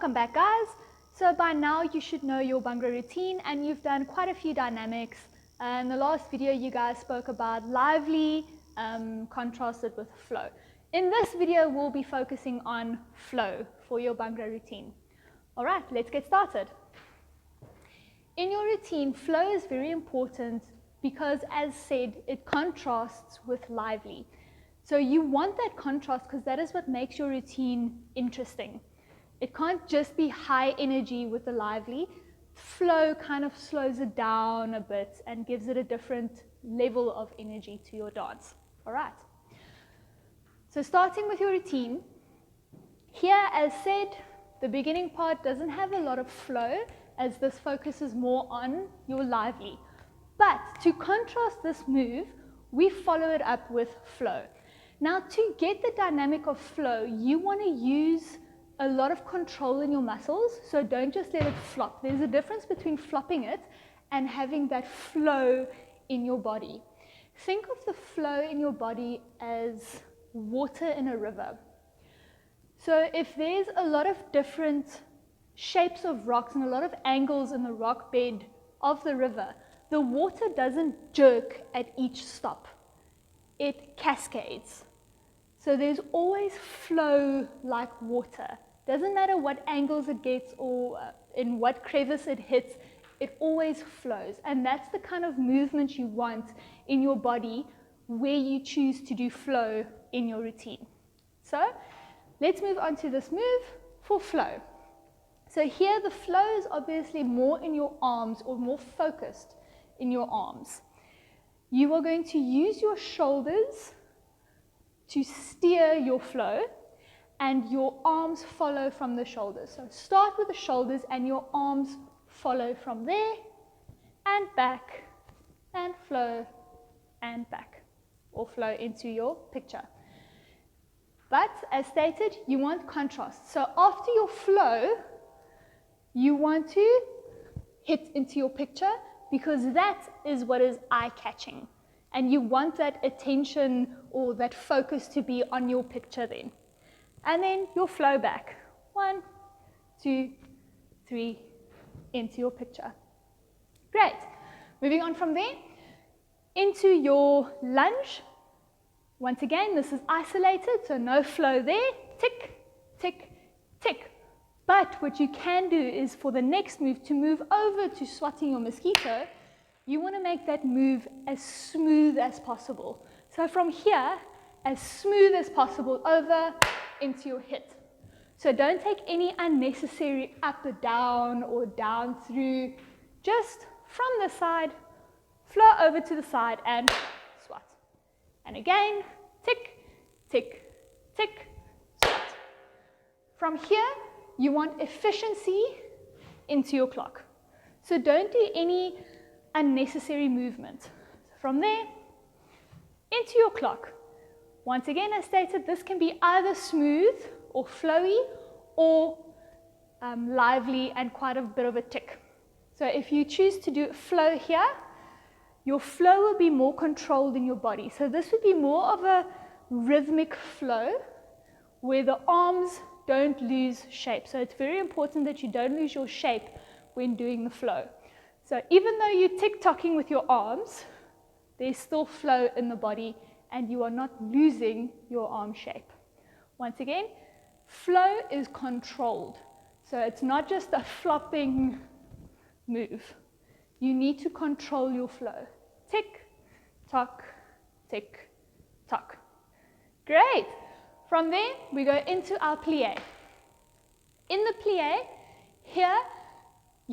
Welcome back, guys. So by now you should know your Bhangra routine and you've done quite a few dynamics. In the last video you guys spoke about lively contrasted with flow. In this video we'll be focusing on flow for your Bhangra routine. Alright, let's get started. In your routine, flow is very important because, as said, it contrasts with lively. So you want that contrast because that is what makes your routine interesting. It can't just be high energy with the lively. Flow kind of slows it down a bit and gives it a different level of energy to your dance. All right. So starting with your routine, here, as said, the beginning part doesn't have a lot of flow as this focuses more on your lively. But to contrast this move, we follow it up with flow. Now, to get the dynamic of flow, you want to use a lot of control in your muscles, so don't just let it flop. There's a difference between flopping it and having that flow in your body. Think of the flow in your body as water in a river. So if there's a lot of different shapes of rocks and a lot of angles in the rock bed of the river, the water doesn't jerk at each stop. It cascades. So there's always flow like water. Doesn't matter what angles it gets or in what crevice it hits, it always flows. And that's the kind of movement you want in your body where you choose to do flow in your routine. So let's move on to this move for flow. So here the flow is obviously more in your arms or more focused in your arms. You are going to use your shoulders to steer your flow and your arms follow from the shoulders. So start with the shoulders and your arms follow from there and back and flow and back, or flow into your picture. But as stated, you want contrast. So after your flow, you want to hit into your picture because that is what is eye-catching. And you want that attention or that focus to be on your picture then. And then you'll flow back. 1, 2, 3, into your picture. Great. Moving on from there, into your lunge. Once again, this is isolated, so no flow there. Tick, tick, tick. But what you can do is for the next move, to move over to swatting your mosquito, you want to make that move as smooth as possible. So from here, as smooth as possible, over into your hit. So don't take any unnecessary up or down through. Just from the side, flow over to the side and swat. And again, tick, tick, tick, swat. From here, you want efficiency into your clock. So don't do any unnecessary movement. From there, into your clock. Once again, as stated, this can be either smooth or flowy or lively and quite a bit of a tick. So if you choose to do flow here, your flow will be more controlled in your body. So this would be more of a rhythmic flow where the arms don't lose shape. So it's very important that you don't lose your shape when doing the flow. So even though you're tick-tocking with your arms, there's still flow in the body and you are not losing your arm shape. Once again, flow is controlled. So it's not just a flopping move. You need to control your flow. Tick, tock, tick, tock. Great. From there, we go into our plie. In the plie, here,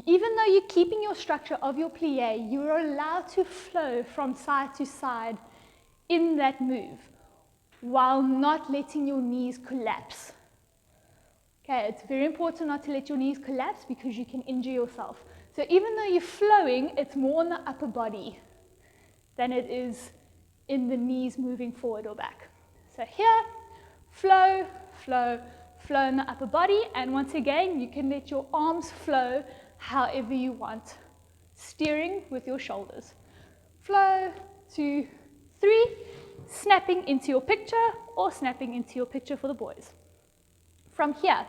even though you're keeping your structure of your plie, you're allowed to flow from side to side in that move while not letting your knees collapse. Okay, it's very important not to let your knees collapse because you can injure yourself. So even though you're flowing, it's more on the upper body than it is in the knees moving forward or back. So here, flow, flow, flow in the upper body, and once again, you can let your arms flow however you want, steering with your shoulders. Flow, 2, 3, snapping into your picture or snapping into your picture for the boys. From here,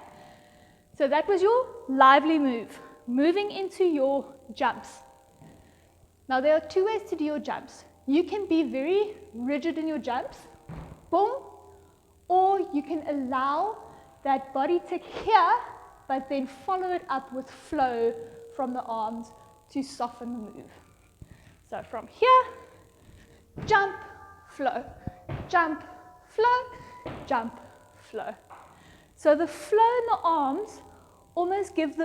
So that was your lively move. Moving into your jumps. Now there are two ways to do your jumps. You can be very rigid in your jumps, boom, or you can allow that body tick here, but then follow it up with flow from the arms to soften the move. So from here, jump, flow, jump, flow, jump, flow. So the flow in the arms almost gives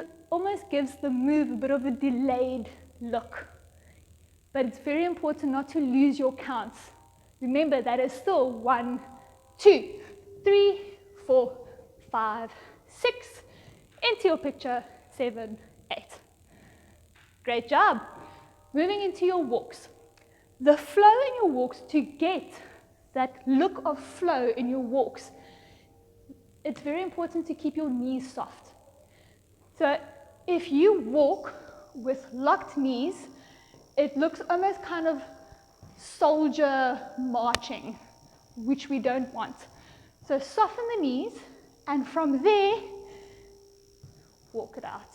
the move a bit of a delayed look. But it's very important not to lose your counts. Remember, that is still 1, 2, 3, 4, 5, 6, into your picture, 7, 8. Great job. Moving into your walks. The flow in your walks, to get that look of flow in your walks, it's very important to keep your knees soft. So if you walk with locked knees, it looks almost kind of soldier marching, which we don't want. So soften the knees, and from there, walk it out.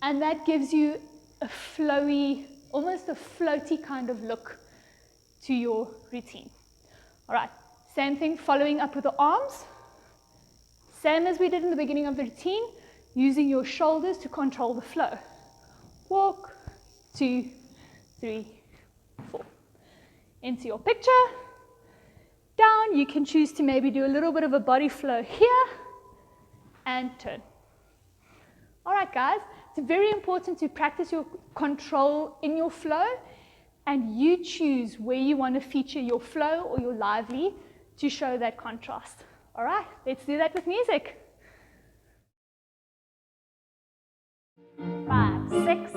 And that gives you a flowy, almost a floaty kind of look to your routine. All right, same thing, following up with the arms. Same as we did in the beginning of the routine, using your shoulders to control the flow. Walk, 2, 3, 4. Into your picture. Down, you can choose to maybe do a little bit of a body flow here, and turn. All right, guys, it's very important to practice your control in your flow, and you choose where you want to feature your flow or your lively to show that contrast. All right, let's do that with music. 5, 6,